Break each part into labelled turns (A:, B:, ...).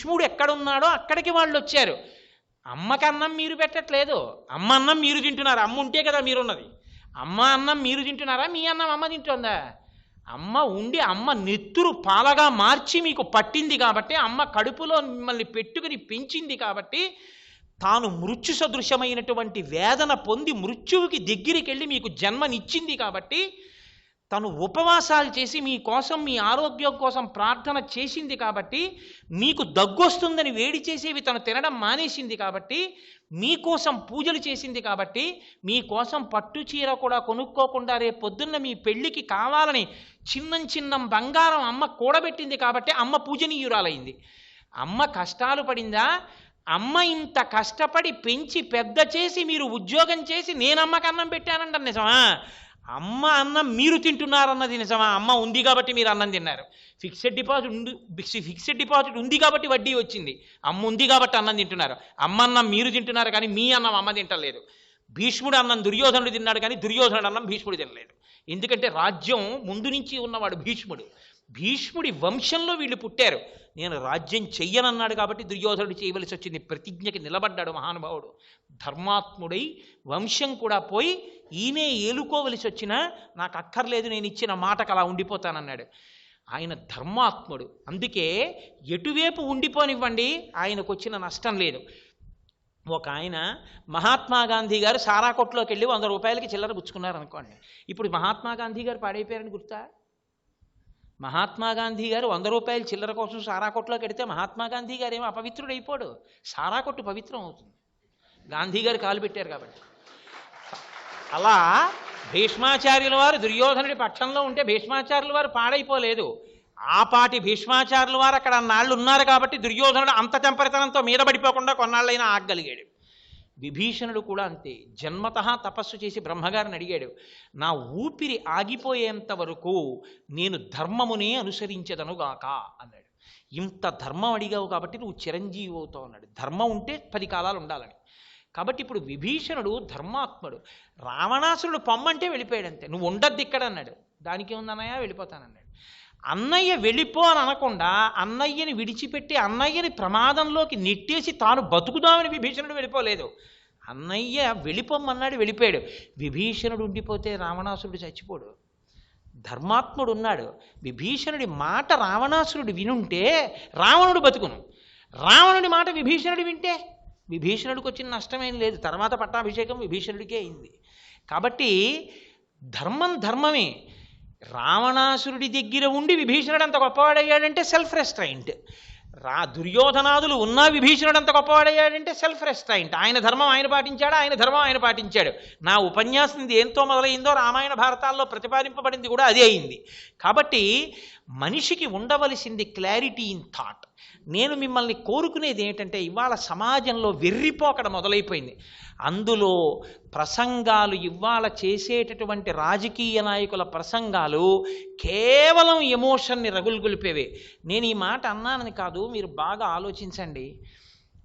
A: భీష్ముడు ఎక్కడున్నాడో అక్కడికి వాళ్ళు వచ్చారు. అమ్మకి అన్నం మీరు పెట్టట్లేదు, అమ్మ అన్నం మీరు తింటున్నారు. అమ్మ ఉంటే కదా మీరున్నది. అమ్మ అన్నం మీరు తింటున్నారా, మీ అన్నం అమ్మ తింటుందా? అమ్మ ఉండి అమ్మ నెత్తురు పాలగా మార్చి మీకు పట్టింది కాబట్టి, అమ్మ కడుపులో మిమ్మల్ని పెట్టుకుని పెంచింది కాబట్టి, తాను మృత్యు సదృశమైనటువంటి వేదన పొంది మృత్యువుకి దగ్గరికి వెళ్ళి మీకు జన్మనిచ్చింది కాబట్టి, తను ఉపవాసాలు చేసి మీకోసం మీ ఆరోగ్యం కోసం ప్రార్థన చేసింది కాబట్టి, మీకు దగ్గొస్తుందని వేడి చేసేవి తను తినడం మానేసింది కాబట్టి, మీకోసం పూజలు చేసింది కాబట్టి, మీకోసం పట్టు చీర కూడా కొనుక్కోకుండా రేపు పొద్దున్న మీ పెళ్ళికి కావాలని చిన్నం బంగారం అమ్మ కూడబెట్టింది కాబట్టి అమ్మ పూజనీయురాలైంది. అమ్మ కష్టాలు పడిందా? అమ్మ ఇంత కష్టపడి పెంచి పెద్ద చేసి మీరు ఉద్యోగం చేసి నేను అమ్మకి అన్నం పెట్టానంట నిజమా? అమ్మ అన్నం మీరు తింటున్నారన్నది నిజమా? అమ్మ ఉంది కాబట్టి మీరు అన్నం తిన్నారు. ఫిక్స్డ్ డిపాజిట్ ఉంది కాబట్టి వడ్డీ వచ్చింది. అమ్మ ఉంది కాబట్టి అన్నం తింటున్నారు. అమ్మ అన్నం మీరు తింటున్నారు కానీ మీ అన్నం అమ్మ తింటలేదు. భీష్ముడు అన్నం దుర్యోధనుడు తిన్నాడు కానీ దుర్యోధనుడు అన్నం భీష్ముడు తినలేదు. ఎందుకంటే రాజ్యం ముందు నుంచి ఉన్నవాడు భీష్ముడు. భీష్ముడి వంశంలో వీళ్ళు పుట్టారు. నేను రాజ్యం చెయ్యనన్నాడు కాబట్టి దుర్యోధనుడు చేయవలసి వచ్చింది. ప్రతిజ్ఞకి నిలబడ్డాడు మహానుభావుడు. ధర్మాత్ముడై వంశం కూడా పోయి ఈయనే ఏలుకోవలసి వచ్చినా నాకు అక్కర్లేదు, నేను ఇచ్చిన మాటకు అలా ఉండిపోతానన్నాడు. ఆయన ధర్మాత్ముడు. అందుకే ఎటువైపు ఉండిపోనివ్వండి, ఆయనకు వచ్చిన నష్టం లేదు. ఒక ఆయన మహాత్మా గాంధీ గారు సారా కొట్టులోకి వెళ్ళి 100 రూపాయలకి చిల్లర పుచ్చుకున్నారు అనుకోండి. ఇప్పుడు మహాత్మా గాంధీ గారు పాడైపోయారని గుర్తా? మహాత్మా గాంధీ గారు 100 రూపాయల చిల్లర కోసం సారా కొట్టులోకి వెడితే మహాత్మా గాంధీ గారు ఏమో అపవిత్రుడైపోడు. సారా కొట్టు పవిత్రం అవుతుంది, గాంధీ గారు కాలు పెట్టారు కాబట్టి. అలా భీష్మాచార్యుల వారు దుర్యోధనుడి పక్షంలో ఉంటే భీష్మాచార్యుల వారు పాడైపోలేదు. ఆ పాటి భీష్మాచార్యుల వారు అక్కడ అన్నాళ్ళు ఉన్నారు కాబట్టి దుర్యోధనుడు అంత తెంపరితనంతో మీద పడిపోకుండా కొన్నాళ్ళైనా ఆగగలిగాడు. విభీషణుడు కూడా అంతే. జన్మతః తపస్సు చేసి బ్రహ్మగారిని అడిగాడు, నా ఊపిరి ఆగిపోయేంత వరకు నేను ధర్మమునే అనుసరించదనుగాక అన్నాడు. ఇంత ధర్మం అడిగావు కాబట్టి నువ్వు చిరంజీవి అవుతావు అన్నాడు. ధర్మం ఉంటే 10 కాలాలు ఉండాలని. కాబట్టి ఇప్పుడు విభీషణుడు ధర్మాత్ముడు. రావణాసురుడు పొమ్మంటే వెళ్ళిపోయాడంతే. నువ్వు ఉండద్దు ఇక్కడ అన్నాడు. దానికి ఉందన్నయ్య వెళ్ళిపోతానన్నాడు. అన్నయ్య వెళ్ళిపో అని అనకుండా అన్నయ్యని విడిచిపెట్టి అన్నయ్యని ప్రమాదంలోకి నెట్టేసి తాను బతుకుదామని విభీషణుడు వెళ్ళిపోలేదు. అన్నయ్య వెళ్ళిపోమన్నాడు, వెళ్ళిపోయాడు. విభీషణుడు ఉండిపోతే రావణాసురుడు చచ్చిపోడు. ధర్మాత్ముడు ఉన్నాడు. విభీషణుడి మాట రావణాసురుడు వినుంటే రావణుడు బతుకును. రావణుడి మాట విభీషణుడు వింటే విభీషణుడికి వచ్చిన నష్టమేం లేదు. తర్వాత పట్టాభిషేకం విభీషణుడికే అయింది. కాబట్టి ధర్మం ధర్మమే. రావణాసురుడి దగ్గర ఉండి విభీషణుడు అంత గొప్పవాడయ్యాడంటే సెల్ఫ్ రెస్ట్రైంట్. దుర్యోధనాదులు ఉన్నా విభీషణుడు అంత గొప్పవాడయ్యాడంటే సెల్ఫ్ రెస్ట్రైంట్. ఆయన ధర్మం ఆయన పాటించాడు, ఆయన ధర్మం ఆయన పాటించాడు. నా ఉపన్యాసం దేంతో మొదలైందో రామాయణ భారతాల్లో ప్రతిపాదింపబడింది కూడా అదే అయింది. కాబట్టి మనిషికి ఉండవలసింది క్లారిటీ ఇన్ థాట్. నేను మిమ్మల్ని కోరుకునేది ఏంటంటే, ఇవాళ సమాజంలో వెర్రిపోకడ మొదలైపోయింది. అందులో ప్రసంగాలు ఇవాళ చేసేటటువంటి రాజకీయ నాయకుల ప్రసంగాలు కేవలం ఎమోషన్ని రగులుగొలిపేవే. నేను ఈ మాట అన్నానని కాదు, మీరు బాగా ఆలోచించండి.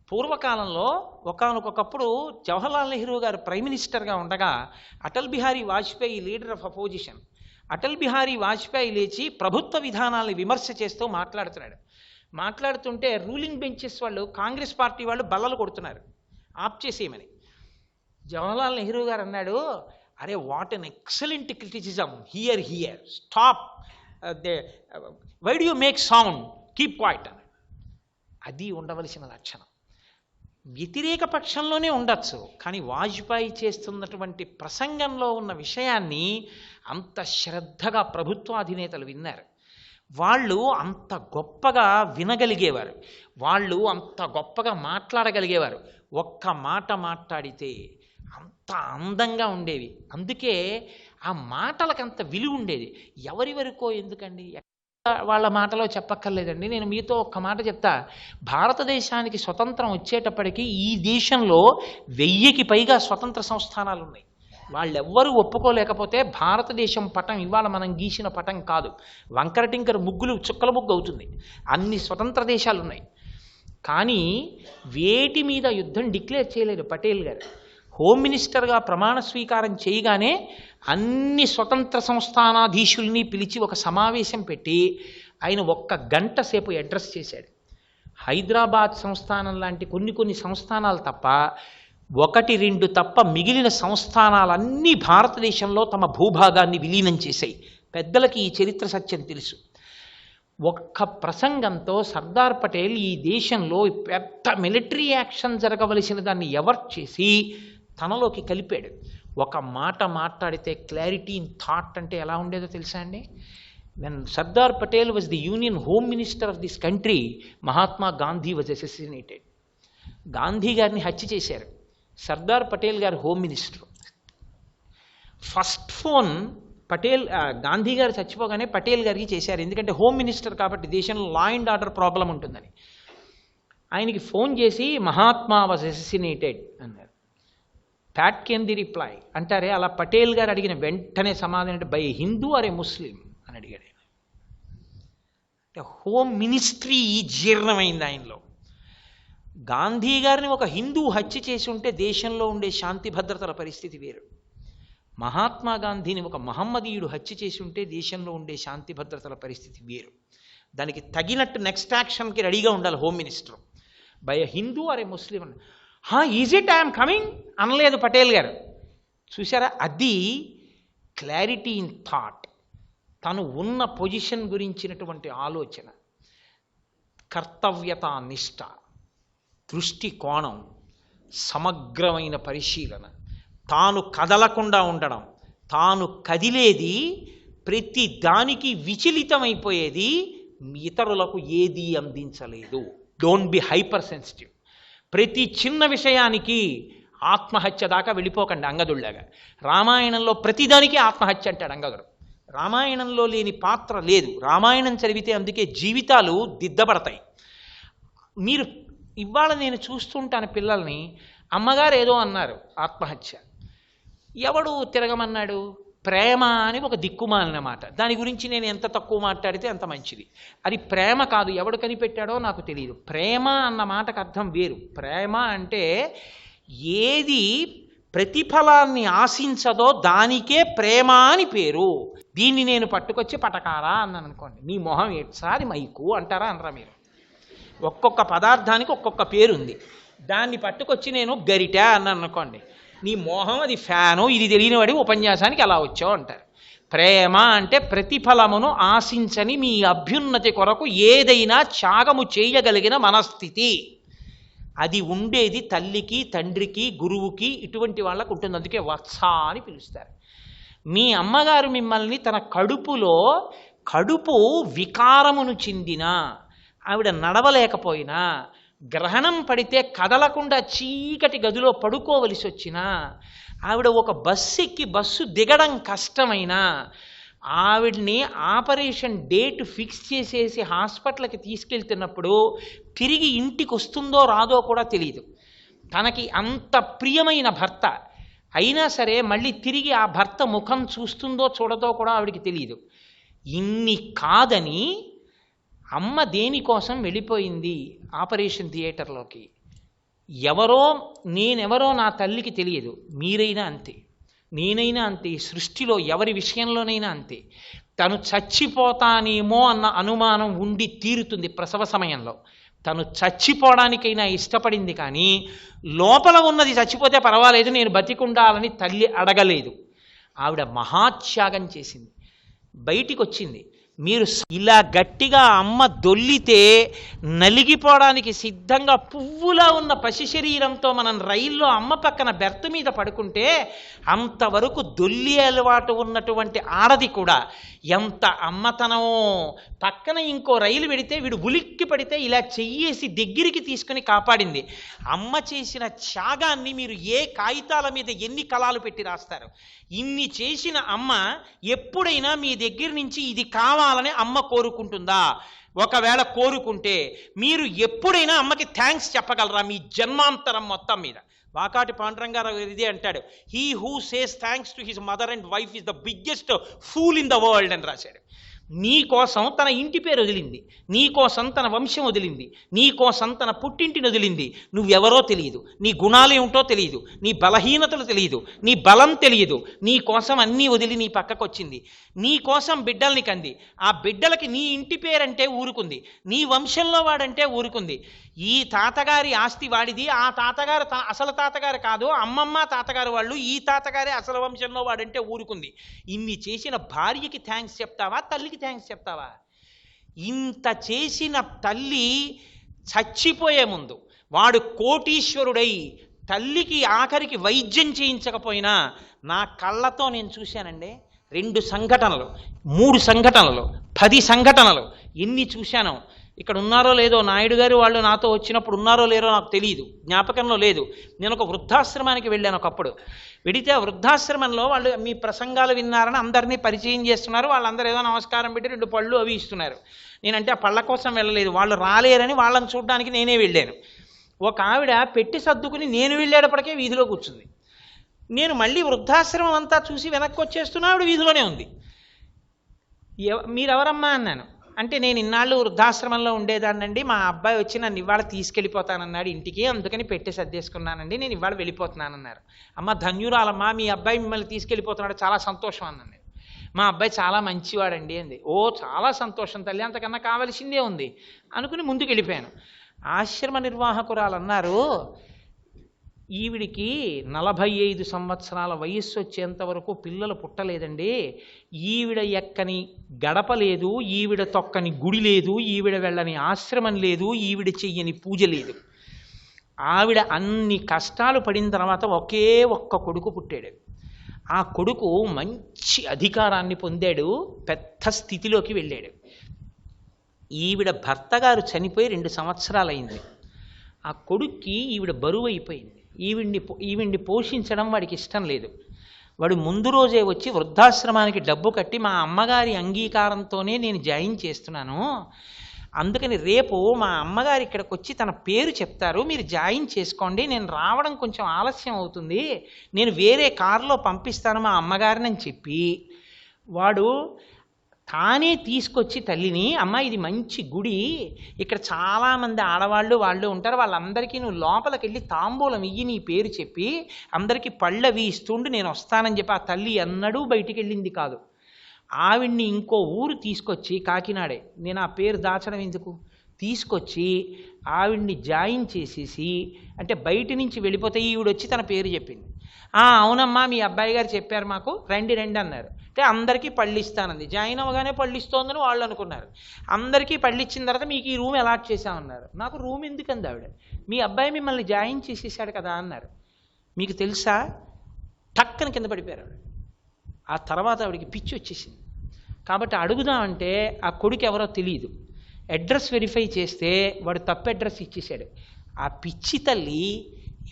A: పూర్వకాలంలో ఒకానొకప్పుడు జవహర్లాల్ నెహ్రూ గారు ప్రైమ్ మినిస్టర్గా ఉండగా Atal Bihari Vajpayee leader of opposition. Atal Bihari Vajpayee లేచి ప్రభుత్వ విధానాలను విమర్శ చేస్తూ మాట్లాడుతుంటే రూలింగ్ బెంచెస్ వాళ్ళు, కాంగ్రెస్ పార్టీ వాళ్ళు బల్లలు కొడుతున్నారు ఆప్ చేసేయమని. జవహర్లాల్ నెహ్రూ గారు అన్నాడు, అరే what an excellent criticism, here stop, why do you make sound, keep quiet అని. అది ఉండవలసిన లక్షణం. వ్యతిరేక పక్షంలోనే ఉండొచ్చు, కానీ వాజ్పేయి చేస్తున్నటువంటి ప్రసంగంలో ఉన్న విషయాన్ని అంత శ్రద్ధగా ప్రభుత్వాధినేతలు విన్నారు. వాళ్ళు అంత గొప్పగా వినగలిగేవారు, వాళ్ళు అంత గొప్పగా మాట్లాడగలిగేవారు. ఒక్క మాట మాట్లాడితే అంత అందంగా ఉండేవి. అందుకే ఆ మాటలకు అంత విలువ ఉండేది. ఎవరి వరకో ఎందుకండి, వాళ్ళ మాటలో చెప్పక్కర్లేదండి. నేను మీతో ఒక్క మాట చెప్తా. భారతదేశానికి స్వతంత్రం వచ్చేటప్పటికీ ఈ దేశంలో 1000కి పైగా స్వతంత్ర సంస్థానాలు ఉన్నాయి. వాళ్ళెవ్వరూ ఒప్పుకోలేకపోతే భారతదేశం పటం ఇవాళ మనం గీసిన పటం కాదు, వంకర టింకర ముగ్గులు చుక్కల ముగ్గు అవుతుంది. అన్ని స్వతంత్ర దేశాలు ఉన్నాయి. కానీ వేటి మీద యుద్ధం డిక్లేర్ చేయలేదు పటేల్ గారు. హోమ్ మినిస్టర్గా ప్రమాణ స్వీకారం చేయగానే అన్ని స్వతంత్ర సంస్థానాధీశుల్ని పిలిచి ఒక సమావేశం పెట్టి ఆయన 1 గంట సేపు అడ్రస్ చేశాడు. హైదరాబాద్ సంస్థానం లాంటి కొన్ని సంస్థానాలు తప్ప 1-2 తప్ప మిగిలిన సంస్థానాలన్నీ భారతదేశంలో తమ భూభాగాన్ని విలీనం చేశాయి. పెద్దలకి ఈ చరిత్ర సత్యం తెలుసు. ఒక్క ప్రసంగంతో సర్దార్ పటేల్ ఈ దేశంలో పెద్ద మిలిటరీ యాక్షన్ జరగవలసిన దాన్ని ఎవరు చేసి తనలోకి కలిపాడు. ఒక మాట మాట్లాడితే క్లారిటీ ఇన్ థాట్ అంటే ఎలా ఉండేదో తెలుసా అండి? When Sardar Patel was the union home minister of this country, Mahatma Gandhi was assassinated. Gandhi గారిని హత్య చేశారు. సర్దార్ పటేల్ గారు home minister. First phone Gandhi గారు చచ్చిపోగానే పటేల్ గారికి చేశారు. ఎందుకంటే హోమ్ మినిస్టర్ కాబట్టి దేశంలో లా అండ్ ఆర్డర్ ప్రాబ్లం ఉంటుందని. ఆయనకి ఫోన్ చేసి మహాత్మా వాజ్ అసెసినేటెడ్ అన్నారు. ప్యాట్ కేమ్ ది రిప్లై అంటారే, అలా పటేల్ గారు అడిగిన వెంటనే సమాధానం అంటే by Hindu or a Muslim అని అడిగాడు. అంటే హోమ్ మినిస్ట్రీ జీర్ణమైంది ఆయనలో. గాంధీ గారిని ఒక హిందూ హత్య చేసి ఉంటే దేశంలో ఉండే శాంతి భద్రతల పరిస్థితి వేరు. మహాత్మా గాంధీని ఒక మహమ్మదీయుడు హత్య చేసి ఉంటే దేశంలో ఉండే శాంతి భద్రతల పరిస్థితి వేరు. దానికి తగినట్టు నెక్స్ట్ యాక్షన్కి రెడీగా ఉండాలి home minister. By Hindu or a Muslim అని. ఈజ్ ఇట్ ఐఎమ్ కమింగ్ అనలేదు పటేల్ గారు. చూసారా, అది క్లారిటీ ఇన్ థాట్. తను ఉన్న పొజిషన్ గురించినటువంటి ఆలోచన, కర్తవ్యతా నిష్ట, దృష్టి కోణం, సమగ్రమైన పరిశీలన, తాను కదలకుండా ఉండడం, తాను కదిలేది ప్రతి దానికి విచలితమైపోయేది, ఇతరులకు ఏదీ అందించలేదు. Don't be hyper sensitive. ప్రతి చిన్న విషయానికి ఆత్మహత్య దాకా వెళ్ళిపోకండి అంగదుడిలాగా. రామాయణంలో ప్రతిదానికి ఆత్మహత్య అంటాడు అంగదుడు. రామాయణంలో లేని పాత్ర లేదు. రామాయణం చదివితే అందుకే జీవితాలు దిద్దబడతాయి. మీరు ఇవాళ నేను చూస్తుంటాను పిల్లల్ని, అమ్మగారు ఏదో అన్నారు ఆత్మహత్య, ఎవడు తిరగమన్నాడు? ప్రేమ అని ఒక దిక్కుమాలిన మాట. దాని గురించి నేను ఎంత తక్కువ మాట్లాడితే అంత మంచిది. అది ప్రేమ కాదు, ఎవడు కనిపెట్టాడో నాకు తెలియదు. ప్రేమ అన్న మాటకు అర్థం వేరు. ప్రేమ అంటే ఏది ప్రతిఫలాన్ని ఆశించదో దానికే ప్రేమ అని పేరు. దీన్ని నేను పట్టుకొచ్చి పటకారా అన్నాను అనుకోండి, నీ మొహం ఎట్సారి మైకు అంటారా అనరా మీరు? ఒక్కొక్క పదార్థానికి ఒక్కొక్క పేరు ఉంది. దాన్ని పట్టుకొచ్చి నేను గరిట అన్నాను అనుకోండి, నీ మోహం అది ఫ్యాను, ఇది తెలియని వాడి ఉపన్యాసానికి అలా వచ్చావు అంటారు. ప్రేమ అంటే ప్రతిఫలమును ఆశించని మీ అభ్యున్నతి కొరకు ఏదైనా త్యాగము చేయగలిగిన మనస్థితి. అది ఉండేది తల్లికి, తండ్రికి, గురువుకి, ఇటువంటి వాళ్ళకు ఉంటుంది. అందుకే వత్స అని పిలుస్తారు. మీ అమ్మగారు మిమ్మల్ని తన కడుపు వికారమును చెందిన, ఆవిడ నడవలేకపోయినా, గ్రహణం పడితే కదలకుండా చీకటి గదిలో పడుకోవలసి వచ్చినా, ఆవిడ ఒక బస్సు ఎక్కి బస్సు దిగడం కష్టమైనా, ఆవిడ్ని ఆపరేషన్ డేట్ ఫిక్స్ చేసేసి హాస్పిటల్కి తీసుకెళ్తున్నప్పుడు తిరిగి ఇంటికి వస్తుందో రాదో కూడా తెలియదు. తనకి అంత ప్రియమైన భర్త అయినా సరే మళ్ళీ తిరిగి ఆ భర్త ముఖం చూస్తుందో చూడదో కూడా ఆవిడికి తెలియదు. ఇన్ని కాదని అమ్మ దేనికోసం వెళ్ళిపోయింది ఆపరేషన్ థియేటర్లోకి. నేనెవరో నా తల్లికి తెలియదు. మీరైనా అంతే, నేనైనా అంతే, సృష్టిలో ఎవరి విషయంలోనైనా అంతే. తను చచ్చిపోతానేమో అన్న అనుమానం ఉండి తీరుతుంది ప్రసవ సమయంలో. తను చచ్చిపోవడానికైనా ఇష్టపడింది, కానీ లోపల ఉన్నది చచ్చిపోతే పర్వాలేదు, నేను బతికుండాలని తల్లి అడగలేదు. ఆవిడ మహాత్యాగం చేసింది, బయటికి వచ్చింది. మీరు ఇలా గట్టిగా అమ్మ దొల్లితే నలిగిపోవడానికి సిద్ధంగా పువ్వులా ఉన్న పసి శరీరంతో మనం రైల్లో అమ్మ పక్కన బెర్త్ మీద పడుకుంటే అంతవరకు దొల్లి అలవాటు ఉన్నటువంటి ఆడది కూడా ఎంత అమ్మతనమో. పక్కన ఇంకో రైలు పెడితే వీడు ఉలిక్కి పడితే ఇలా చెయ్యేసి దగ్గరికి తీసుకుని కాపాడింది. అమ్మ చేసిన త్యాగాన్ని మీరు ఏ కాగితాల మీద ఎన్ని కళాలు పెట్టి రాస్తారు? ఇన్ని చేసిన అమ్మ ఎప్పుడైనా మీ దగ్గర నుంచి ఇది కావాలని అమ్మ కోరుకుంటుందా? ఒకవేళ కోరుకుంటే మీరు ఎప్పుడైనా అమ్మకి థ్యాంక్స్ చెప్పగలరా మీ జన్మాంతరం మొత్తం మీద? వాకాటి పాండురంగారావు ఇదే అంటాడు, he who says thanks to his mother and wife is the biggest pool in the world అని రాశాడు. నీ కోసం తన ఇంటి పేరు వదిలింది, నీ కోసం తన వంశం వదిలింది, నీ కోసం తన పుట్టింటిని వదిలింది. నువ్వెవరో తెలియదు, నీ గుణాలు ఏమిటో తెలియదు, నీ బలహీనతలు తెలియదు, నీ బలం తెలియదు. నీ కోసం అన్నీ వదిలి నీ పక్కకు వచ్చింది. నీ కోసం బిడ్డల్ని కంది. ఆ బిడ్డలకి నీ ఇంటి పేరంటే ఊరుకుంది, నీ వంశంలో వాడంటే ఊరుకుంది. ఈ తాతగారి ఆస్తి వాడిది, ఆ తాతగారు అసలు తాతగారు కాదు, అమ్మమ్మ తాతగారు వాళ్ళు, ఈ తాతగారే అసలు వంశంలో వాడంటే ఊరుకుంది. ఇన్ని చేసిన భార్యకి థ్యాంక్స్ చెప్తావా, తల్లికి థ్యాంక్స్ చెప్తావా? ఇంత చేసిన తల్లి చచ్చిపోయే ముందు వాడు కోటీశ్వరుడై తల్లికి ఆఖరికి వైద్యం చేయించకపోయినా నా కళ్ళతో నేను చూశానండి. 2 సంఘటనలు, 3 సంఘటనలు, 10 సంఘటనలు, ఎన్ని చూశానో. ఇక్కడ ఉన్నారో లేదో, నాయుడు గారు వాళ్ళు నాతో వచ్చినప్పుడు ఉన్నారో లేరో నాకు తెలియదు, జ్ఞాపకంలో లేదు. నేను ఒక వృద్ధాశ్రమానికి వెళ్ళాను ఒకప్పుడు. వెడితే ఆ వృద్ధాశ్రమంలో వాళ్ళు మీ ప్రసంగాలు విన్నారని అందరినీ పరిచయం చేస్తున్నారు. వాళ్ళందరూ ఏదో నమస్కారం పెట్టి 2 పళ్ళు అవి ఇస్తున్నారు. నేనంటే ఆ పళ్ళ కోసం వెళ్ళలేదు, వాళ్ళు రాలేరని వాళ్ళని చూడడానికి నేనే వెళ్ళాను. ఒక ఆవిడ పెట్టి సర్దుకుని నేను వెళ్ళేటప్పటికే వీధిలో కూర్చుంది. నేను మళ్ళీ వృద్ధాశ్రమం అంతా చూసి వెనక్కి వచ్చేస్తున్నా, ఆవిడ వీధిలోనే ఉంది. మీరెవరమ్మా అన్నాను. అంటే నేను ఇన్నాళ్ళు వృద్ధాశ్రమంలో ఉండేదాన్నండి, మా అబ్బాయి వచ్చి నన్ను ఇవాళ తీసుకెళ్ళిపోతానన్నాడు ఇంటికి, అందుకని పెట్టి సర్దేసుకున్నానండి, నేను ఇవాళ వెళ్ళిపోతున్నానన్నారు. అమ్మ ధన్యురాలమ్మా, మీ అబ్బాయి మిమ్మల్ని తీసుకెళ్ళిపోతున్నాడు, చాలా సంతోషం అన్నాను నేను. మా అబ్బాయి చాలా మంచివాడండి అంది. ఓ చాలా సంతోషం తల్లి, అంతకన్నా కావలసిందే ఉంది అనుకుని ముందుకు వెళ్ళిపోయాను. ఆశ్రమ నిర్వాహకురాలు అన్నారు, ఈవిడికి 45 సంవత్సరాల వయస్సు వచ్చేంత వరకు పిల్లలు పుట్టలేదండి. ఈవిడ ఎక్కని గడప లేదు, ఈవిడ తొక్కని గుడి లేదు, ఈవిడ వెళ్ళని ఆశ్రమం లేదు, ఈవిడ చెయ్యని పూజ లేదు. ఆవిడ అన్ని కష్టాలు పడిన తర్వాత ఒకే ఒక్క కొడుకు పుట్టాడు. ఆ కొడుకు మంచి అధికారాన్ని పొందాడు, పెద్ద స్థితిలోకి వెళ్ళాడు. ఈవిడ భర్త గారు చనిపోయి 2 సంవత్సరాలైంది. ఆ కొడుక్కి ఈవిడ బరువు అయిపోయింది. ఈవిడ్ని పోషించడం వాడికి ఇష్టం లేదు. వాడు ముందు రోజే వచ్చి వృద్ధాశ్రమానికి డబ్బు కట్టి మా అమ్మగారి అంగీకారంతోనే నేను జాయిన్ చేస్తున్నాను, అందుకని రేపు మా అమ్మగారు ఇక్కడికి వచ్చి తన పేరు చెప్తారు, మీరు జాయిన్ చేసుకోండి, నేను రావడం కొంచెం ఆలస్యం అవుతుంది, నేను వేరే కారులో పంపిస్తాను మా అమ్మగారిని అని చెప్పి వాడు తానే తీసుకొచ్చి తల్లిని, అమ్మ ఇది మంచి గుడి, ఇక్కడ చాలామంది ఆడవాళ్ళు వాళ్ళు ఉంటారు, వాళ్ళందరికీ నువ్వు లోపలికి వెళ్ళి తాంబూలం ఇయ్యి నీ పేరు చెప్పి అందరికీ పళ్ళవి ఇస్తుండి నేను వస్తానని చెప్పి ఆ తల్లి ఎన్నడూ బయటికి వెళ్ళింది కాదు. ఆవిడ్ని ఇంకో ఊరు తీసుకొచ్చి, కాకినాడే, నేను ఆ పేరు దాచడం ఎందుకు, తీసుకొచ్చి ఆవిడ్ని జాయిన్ చేసేసి, అంటే బయట నుంచి వెళ్ళిపోతే ఈవిడొచ్చి తన పేరు చెప్పింది. అవునమ్మా మీ అబ్బాయి గారు చెప్పారు మాకు, రండి రండి అన్నారు. అంటే అందరికీ పళ్ళు ఇస్తానంది. జాయిన్ అవ్వగానే పళ్ళు ఇస్తోందని వాళ్ళు అనుకున్నారు. అందరికీ పళ్ళు ఇచ్చిన తర్వాత మీకు ఈ రూమ్ అలాట్ చేశామన్నారు. నాకు రూమ్ ఎందుకంది ఆవిడ, మీ అబ్బాయి మిమ్మల్ని జాయిన్ చేసేసాడు కదా అన్నారు. మీకు తెలుసా, టక్కన కింద పడిపోయారు ఆవిడ. ఆ తర్వాత ఆవిడకి పిచ్చి వచ్చేసింది. కాబట్టి అడుగుదామంటే ఆ కొడుకు ఎవరో తెలియదు. అడ్రస్ వెరిఫై చేస్తే వాడు తప్పు అడ్రస్ ఇచ్చేసాడు. ఆ పిచ్చి తల్లి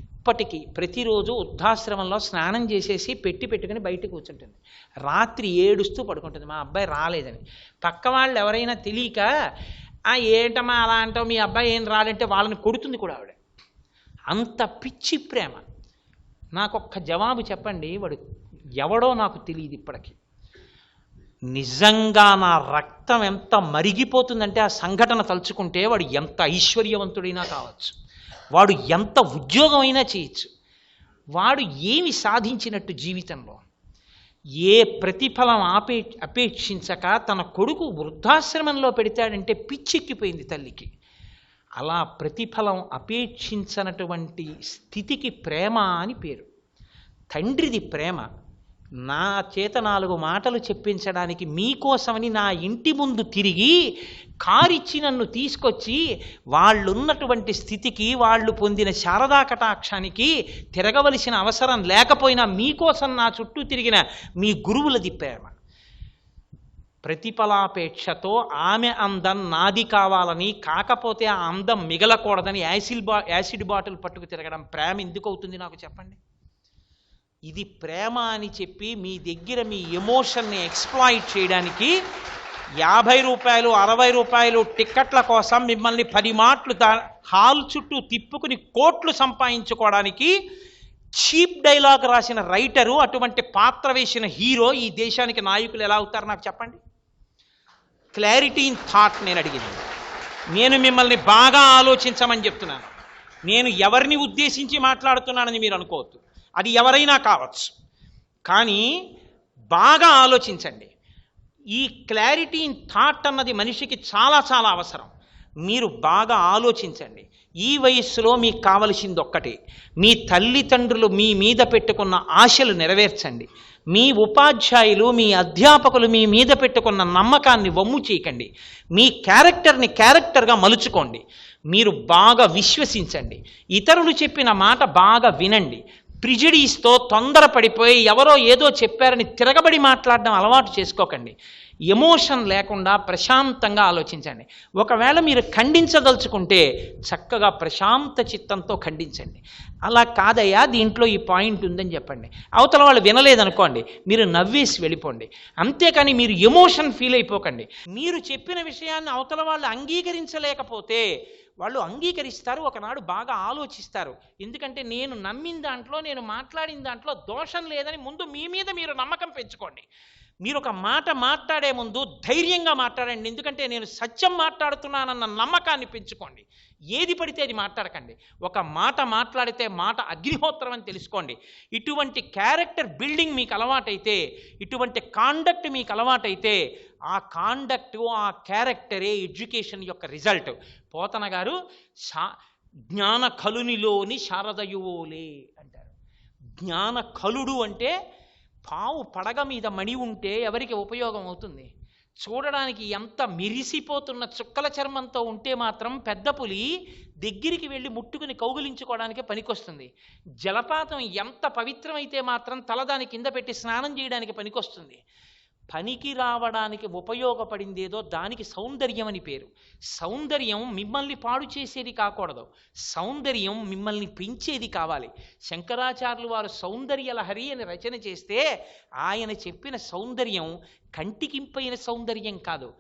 A: ఇప్పటికీ ప్రతిరోజు వృద్ధాశ్రమంలో స్నానం చేసేసి పెట్టుకుని బయట కూర్చుంటుంది. రాత్రి ఏడుస్తూ పడుకుంటుంది మా అబ్బాయి రాలేదని. పక్క వాళ్ళు ఎవరైనా తెలియక ఏంటమ్మా అలా అంటావు, మీ అబ్బాయి ఏం రాలంటే వాళ్ళని కొడుతుంది కూడా ఆవిడ. అంత పిచ్చి ప్రేమ. నాకొక్క జవాబు చెప్పండి, వాడు ఎవడో నాకు తెలియదు ఇప్పటికీ. నిజంగా నా రక్తం ఎంత మరిగిపోతుందంటే ఆ సంఘటన తలుచుకుంటే, వాడు ఎంత ఐశ్వర్యవంతుడైనా కావచ్చు, వాడు ఎంత ఉద్యోగం అయినా చేయొచ్చు, వాడు ఏమి సాధించినట్టు జీవితంలో, ఏ ప్రతిఫలం అపేక్షించక తన కొడుకు వృద్ధాశ్రమంలో పెడతాడంటే పిచ్చెక్కిపోయింది తల్లికి. అలా ప్రతిఫలం అపేక్షించనటువంటి స్థితికి ప్రేమ అని పేరు. తండ్రిది ప్రేమ. నా చేత 4 మాటలు చెప్పించడానికి మీకోసమని నా ఇంటి ముందు తిరిగి కారిచ్చి నన్ను తీసుకొచ్చి వాళ్ళున్నటువంటి స్థితికి, వాళ్ళు పొందిన శారదా కటాక్షానికి తిరగవలసిన అవసరం లేకపోయినా మీకోసం నా చుట్టూ తిరిగిన మీ గురువులది ప్రేమ. ప్రతిఫలాపేక్షతో ఆమె అందం నాది కావాలని, కాకపోతే ఆ అందం మిగలకూడదని యాసిడ్ బాటిల్ పట్టుకు తిరగడం ప్రేమ ఎందుకు అవుతుంది నాకు చెప్పండి? ఇది ప్రేమ అని చెప్పి మీ దగ్గర మీ ఎమోషన్ని ఎక్స్ప్లాయిట్ చేయడానికి 50 రూపాయలు 60 రూపాయలు టిక్కెట్ల కోసం మిమ్మల్ని 10 మాటలు హాల్ చుట్టూ తిప్పుకుని కోట్లు సంపాదించుకోవడానికి చీప్ డైలాగ్ రాసిన రైటరు, అటువంటి పాత్ర వేసిన హీరో ఈ దేశానికి నాయకులు ఎలా అవుతారు నాకు చెప్పండి? క్లారిటీ ఇన్ థాట్ నేను అడిగింది. నేను మిమ్మల్ని బాగా ఆలోచించమని చెప్తున్నాను. నేను ఎవరిని ఉద్దేశించి మాట్లాడుతున్నానని మీరు అనుకోవద్దు, అది ఎవరైనా కావచ్చు. కానీ బాగా ఆలోచించండి. ఈ క్లారిటీ ఇన్ థాట్ అన్నది మనిషికి చాలా చాలా అవసరం. మీరు బాగా ఆలోచించండి. ఈ వయస్సులో మీకు కావలసింది ఒక్కటే, మీ తల్లిదండ్రులు మీ మీద పెట్టుకున్న ఆశలు నెరవేర్చండి. మీ ఉపాధ్యాయులు, మీ అధ్యాపకులు మీ మీద పెట్టుకున్న నమ్మకాన్ని వమ్ము చేయకండి. మీ క్యారెక్టర్ని క్యారెక్టర్గా మలుచుకోండి. మీరు బాగా విశ్వసించండి. ఇతరులు చెప్పిన మాట బాగా వినండి. ప్రిజుడీస్తో తొందరపడిపోయి ఎవరో ఏదో చెప్పారని తిరగబడి మాట్లాడడం అలవాటు చేసుకోకండి. ఎమోషన్ లేకుండా ప్రశాంతంగా ఆలోచించండి. ఒకవేళ మీరు ఖండించదలుచుకుంటే చక్కగా ప్రశాంత చిత్తంతో ఖండించండి. అలా కాదయ్యా దీంట్లో ఈ పాయింట్ ఉందని చెప్పండి. అవతల వాళ్ళు వినలేదనుకోండి, మీరు నవ్వేసి వెళ్ళిపోండి. అంతేకాని మీరు ఎమోషన్ ఫీల్ అయిపోకండి. మీరు చెప్పిన విషయాన్ని అవతల వాళ్ళు అంగీకరించలేకపోతే వాళ్ళు అంగీకరిస్తారు, ఒకనాడు బాగా ఆలోచిస్తారు. ఎందుకంటే నేను నమ్మిన దాంట్లో, నేను మాట్లాడిన దాంట్లో దోషం లేదని ముందు మీ మీద మీరు నమ్మకం పెంచుకోండి. మీరు ఒక మాట మాట్లాడే ముందు ధైర్యంగా మాట్లాడండి. ఎందుకంటే నేను సత్యం మాట్లాడుతున్నానన్న నమ్మకాన్ని పెంచుకోండి. ఏది పడితే అది మాట్లాడకండి. ఒక మాట మాట్లాడితే మాట అగ్నిహోత్రం అని తెలుసుకోండి. ఇటువంటి క్యారెక్టర్ బిల్డింగ్ మీకు అలవాటైతే, ఇటువంటి కాండక్ట్ మీకు అలవాటైతే, ఆ కాండక్టు, ఆ క్యారెక్టరే ఎడ్యుకేషన్ యొక్క రిజల్ట్. పోతన గారు జ్ఞాన కలునిలోని శారదయువోలే అంటారు. జ్ఞాన కలుడు అంటే పావు పడగ మీద మణి ఉంటే ఎవరికి ఉపయోగం అవుతుంది? చూడడానికి ఎంత మెరిసిపోతున్న చుక్కల చర్మంతో ఉంటే మాత్రం పెద్ద పులి దగ్గరికి వెళ్ళి ముట్టుకుని కౌగిలించుకోవడానికే పనికొస్తుంది. జలపాతం ఎంత పవిత్రమైతే మాత్రం తలదాని కింద పెట్టి స్నానం చేయడానికి పనికొస్తుంది. పనికి రావడానికి ఉపయోగపడిందేదో దానికి సౌందర్యం అని పేరు. సౌందర్యం మిమ్మల్ని పాడు చేసేది కాకూడదు, సౌందర్యం మిమ్మల్ని పెంచేది కావాలి. శంకరాచార్యులు వారు సౌందర్యలహరి అని రచన చేస్తే ఆయన చెప్పిన సౌందర్యం కంటికింపైన సౌందర్యం కాదు,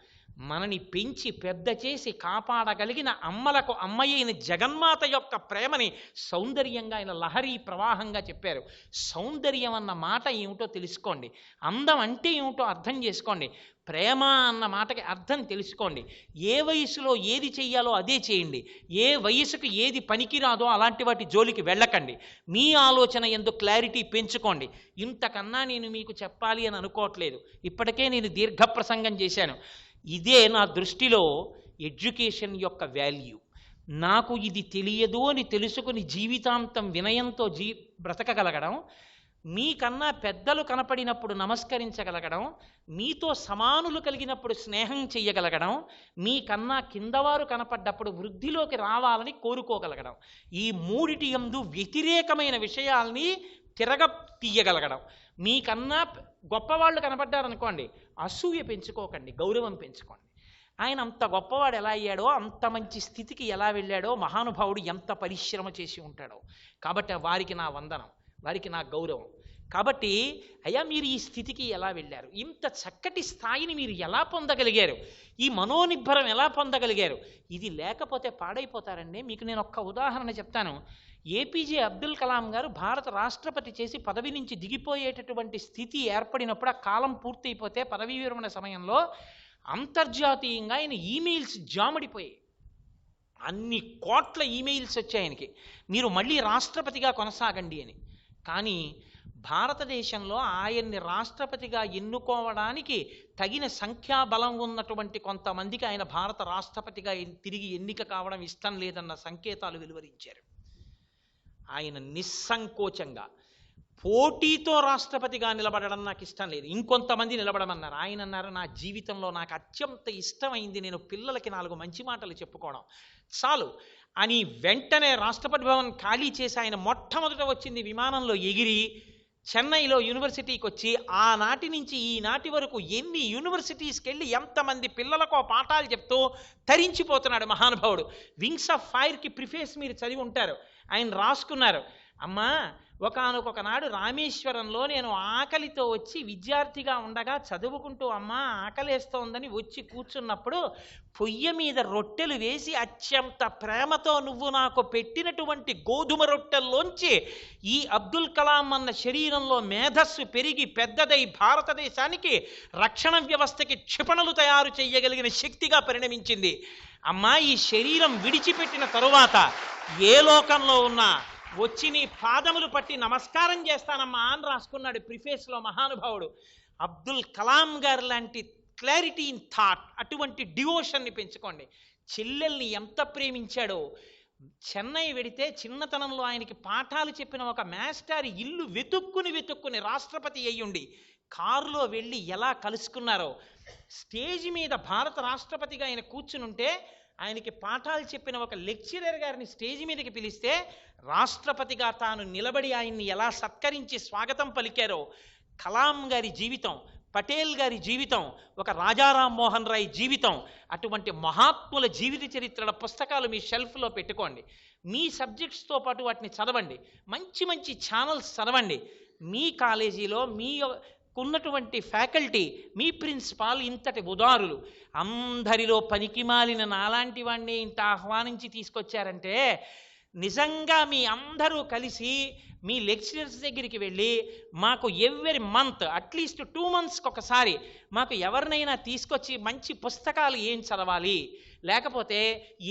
A: మనని పెంచి పెద్ద చేసి కాపాడగలిగిన అమ్మలకు అమ్మయైన జగన్మాత యొక్క ప్రేమని సౌందర్యంగా ఆయన లహరి ప్రవాహంగా చెప్పారు. సౌందర్యం అన్న మాట ఏమిటో తెలుసుకోండి. అందం అంటే ఏమిటో అర్థం చేసుకోండి. ప్రేమ అన్న మాటకి అర్థం తెలుసుకోండి. ఏ వయసులో ఏది చెయ్యాలో అదే చేయండి. ఏ వయసుకు ఏది పనికిరాదో అలాంటి వాటి జోలికి వెళ్ళకండి. మీ ఆలోచన యందు క్లారిటీ పెంచుకోండి. ఇంతకన్నా నేను మీకు చెప్పాలి అని అనుకోవట్లేదు. ఇప్పటికే నేను దీర్ఘ ప్రసంగం చేశాను. ఇదే నా దృష్టిలో ఎడ్యుకేషన్ యొక్క వాల్యూ. నాకు ఇది తెలియదు అని తెలుసుకుని జీవితాంతం వినయంతో బ్రతకగలగడం, మీకన్నా పెద్దలు కనపడినప్పుడు నమస్కరించగలగడం, మీతో సమానులు కలిగినప్పుడు స్నేహం చెయ్యగలగడం, మీకన్నా కిందవారు కనపడ్డప్పుడు వృద్ధిలోకి రావాలని కోరుకోగలగడం, ఈ మూడిటి యందు వ్యతిరేకమైన విషయాల్ని తిరగ తీయగలగడం. మీకన్నా గొప్పవాళ్ళు కనపడ్డారనుకోండి, అసూయ పెంచుకోకండి, గౌరవం పెంచుకోండి. ఆయన అంత గొప్పవాడు ఎలా అయ్యాడో, అంత మంచి స్థితికి ఎలా వెళ్ళాడో, మహానుభావుడు ఎంత పరిశ్రమ చేసి ఉంటాడో. కాబట్టి వారికి నా వందనం, వారికి నా గౌరవం. కాబట్టి అయ్యా మీరు ఈ స్థితికి ఎలా వెళ్ళారు, ఇంత చక్కటి స్థాయిని మీరు ఎలా పొందగలిగారు, ఈ మనోనిబ్బరం ఎలా పొందగలిగారు, ఇది లేకపోతే పాడైపోతారండి. మీకు నేను ఒక్క ఉదాహరణ చెప్తాను. ఏపీజే అబ్దుల్ కలాం గారు భారత రాష్ట్రపతి చేసి పదవి నుంచి దిగిపోయేటటువంటి స్థితి ఏర్పడినప్పుడు, ఆ కాలం పూర్తయిపోతే పదవీ విరమణ సమయంలో అంతర్జాతీయంగా ఆయన ఈమెయిల్స్ జామడిపోయాయి. అన్ని కోట్ల ఈమెయిల్స్ వచ్చాయి ఆయనకి, మీరు మళ్ళీ రాష్ట్రపతిగా కొనసాగండి అని. కానీ భారతదేశంలో ఆయన్ని రాష్ట్రపతిగా ఎన్నుకోవడానికి తగిన సంఖ్యాబలం ఉన్నటువంటి కొంతమందికి ఆయన భారత రాష్ట్రపతిగా తిరిగి ఎన్నిక కావడం ఇష్టం లేదన్న సంకేతాలు వెలువరించారు. ఆయన నిస్సంకోచంగా పోటీతో రాష్ట్రపతిగా నిలబడడం నాకు ఇష్టం లేదు, ఇంకొంతమంది నిలబడమన్నారు. ఆయన అన్నారు, నా జీవితంలో నాకు అత్యంత ఇష్టమైంది నేను పిల్లలకి 4 మంచి మాటలు చెప్పుకోవడం చాలు అని వెంటనే రాష్ట్రపతి భవన్ ఖాళీ చేసి ఆయన మొట్టమొదట వచ్చింది విమానంలో ఎగిరి చెన్నైలో యూనివర్సిటీకి వచ్చి, ఆనాటి నుంచి ఈనాటి వరకు ఎన్ని యూనివర్సిటీస్కి వెళ్ళి ఎంతమంది పిల్లలకో పాఠాలు చెప్తూ తరించిపోతున్నాడు మహానుభావుడు. వింగ్స్ ఆఫ్ ఫైర్కి ప్రిఫేస్ మీరు చదివి ఉంటారు, ఆయన రాసుకున్నారు, అమ్మా ఒకానొకనాడు రామేశ్వరంలో నేను ఆకలితో వచ్చి విద్యార్థిగా ఉండగా చదువుకుంటూ అమ్మా ఆకలేస్తోందని వచ్చి కూర్చున్నప్పుడు పొయ్యి మీద రొట్టెలు వేసి అత్యంత ప్రేమతో నువ్వు నాకు పెట్టినటువంటి గోధుమ రొట్టెల్లోంచి ఈ అబ్దుల్ కలాం అన్న శరీరంలో మేధస్సు పెరిగి పెద్దదై భారతదేశానికి రక్షణ వ్యవస్థకి క్షిపణులు తయారు చేయగలిగిన శక్తిగా పరిణమించింది. అమ్మా ఈ శరీరం విడిచిపెట్టిన తరువాత ఏ లోకంలో ఉన్నా వచ్చి నీ పాదములు పట్టి నమస్కారం చేస్తానమ్మా అని రాసుకున్నాడు ప్రిఫేస్లో మహానుభావుడు. అబ్దుల్ కలాం గారు లాంటి క్లారిటీ ఇన్ థాట్, అటువంటి డివోషన్ని పెంచుకోండి. చెల్లెల్ని ఎంత ప్రేమించాడో. చెన్నై వెడితే చిన్నతనంలో ఆయనకి పాఠాలు చెప్పిన ఒక మాస్టర్ ఇల్లు వెతుక్కుని రాష్ట్రపతి అయ్యుండి కారులో వెళ్ళి ఎలా కలుసుకున్నారో. స్టేజ్ మీద భారత రాష్ట్రపతిగా ఆయన కూర్చునుంటే ఆయనకి పాఠాలు చెప్పిన ఒక లెక్చరర్ గారిని స్టేజ్ మీదకి పిలిస్తే రాష్ట్రపతిగా తాను నిలబడి ఆయన్ని ఎలా సత్కరించి స్వాగతం పలికారో. కలాం గారి జీవితం, పటేల్ గారి జీవితం, ఒక రాజారాం మోహన్ రాయ్ జీవితం, అటువంటి మహాత్ముల జీవిత చరిత్రల పుస్తకాలు మీ షెల్ఫ్లో పెట్టుకోండి. మీ సబ్జెక్ట్స్తో పాటు వాటిని చదవండి. మంచి మంచి ఛానల్స్ చదవండి. మీ కాలేజీలో ఉన్నటువంటి ఫ్యాకల్టీ, మీ ప్రిన్సిపాల్ ఇంతటి ఉదారులు. అందరిలో పనికిమాలిన నాలాంటి వాడిని ఇంత ఆహ్వానించి తీసుకొచ్చారంటే నిజంగా మీ అందరూ కలిసి మీ లెక్చరర్స్ దగ్గరికి వెళ్ళి మాకు ఎవ్రీ మంత్ అట్లీస్ట్ 2 monthsకి ఒకసారి మాకు ఎవరినైనా తీసుకొచ్చి మంచి పుస్తకాలు ఏం చదవాలి, లేకపోతే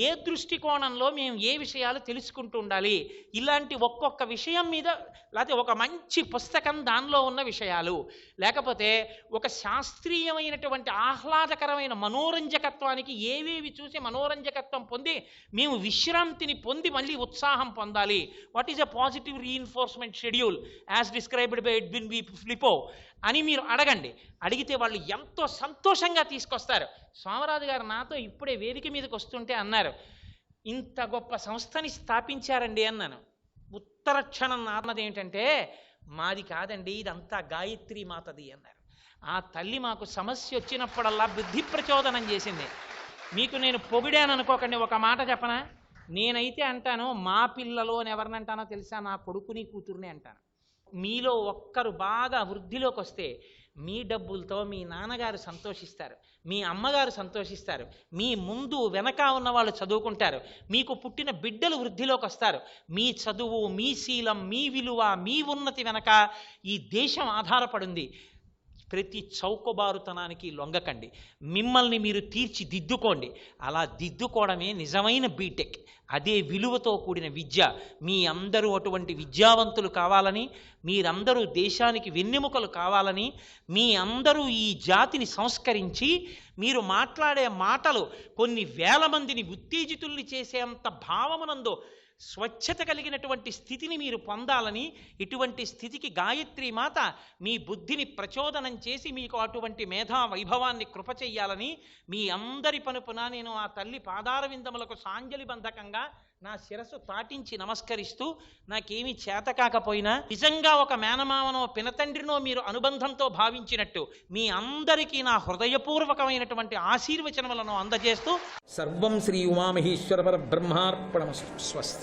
A: ఏ దృష్టికోణంలో మేము ఏ విషయాలు తెలుసుకుంటూ ఉండాలి, ఇలాంటి ఒక్కొక్క విషయం మీద, లేకపోతే ఒక మంచి పుస్తకం దానిలో ఉన్న విషయాలు, లేకపోతే ఒక శాస్త్రీయమైనటువంటి ఆహ్లాదకరమైన మనోరంజకత్వానికి ఏవేవి చూసి మనోరంజకత్వం పొంది మేము విశ్రాంతిని పొంది మళ్ళీ ఉత్సాహం పొందాలి. What is a positive reinforcement schedule as described by Edwin V Flippo అని మీరు అడగండి. అడిగితే వాళ్ళు ఎంతో సంతోషంగా తీసుకొస్తారు. సోమరాజు గారు నాతో ఇప్పుడే వేదిక మీదకి వస్తుంటే అన్నారు, ఇంత గొప్ప సంస్థని స్థాపించారండి అన్నాను. ఉత్తర క్షణం నాన్నది ఏంటంటే, మాది కాదండి, ఇదంతా గాయత్రి మాతది అన్నారు. ఆ తల్లి మాకు సమస్య వచ్చినప్పుడల్లా బుద్ధి ప్రచోదనం చేసింది. మీకు నేను పొగిడాను అనుకోకండి, ఒక మాట చెప్పనా? నేనైతే అంటాను, మా పిల్లలు అని ఎవరినంటానో తెలుసా? నా కొడుకుని కూతుర్ని అంటాను. మీలో ఒక్కరు బాగా వృద్ధిలోకి వస్తే మీ డబ్బులతో మీ నాన్నగారు సంతోషిస్తారు, మీ అమ్మగారు సంతోషిస్తారు, మీ ముందు వెనక ఉన్న వాళ్ళు చదువుకుంటారు, మీకు పుట్టిన బిడ్డలు వృద్ధిలోకి వస్తారు. మీ చదువు, మీ శీలం, మీ విలువ, మీ ఉన్నతి వెనక ఈ దేశం ఆధారపడింది. ప్రతి చౌకబారుతనానికి లొంగకండి. మిమ్మల్ని మీరు తీర్చిదిద్దుకోండి. అలా దిద్దుకోవడమే నిజమైన బీటెక్. అదే విలువతో కూడిన విద్య. మీ అందరూ అటువంటి విద్యావంతులు కావాలని, మీరందరూ దేశానికి వెన్నెముకలు కావాలని, మీ అందరూ ఈ జాతిని సంస్కరించి మీరు మాట్లాడే మాటలు కొన్ని వేల మందిని ఉత్తేజితుల్ని చేసేంత భావమునందు స్వచ్ఛత కలిగినటువంటి స్థితిని మీరు పొందాలని, ఇటువంటి స్థితికి గాయత్రి మాత మీ బుద్ధిని ప్రచోదనం చేసి మీకు అటువంటి మేధా వైభవాన్ని కృప చెయ్యాలని మీ అందరి పనుపున నేను ఆ తల్లి పాదారవిందములకు సాంజలి బంధకంగా నా శిరస్సు పాటించి నమస్కరిస్తూ, నాకేమీ చేత కాకపోయినా నిజంగా ఒక మేనమామనో పినతండ్రినో మీరు అనుబంధంతో భావించినట్టు మీ అందరికీ నా హృదయపూర్వకమైనటువంటి ఆశీర్వచనములను అందజేస్తూ, సర్వం శ్రీ ఉమామహేశ్వర పరబ్రహ్మార్పణమస్తు. స్వస్తి.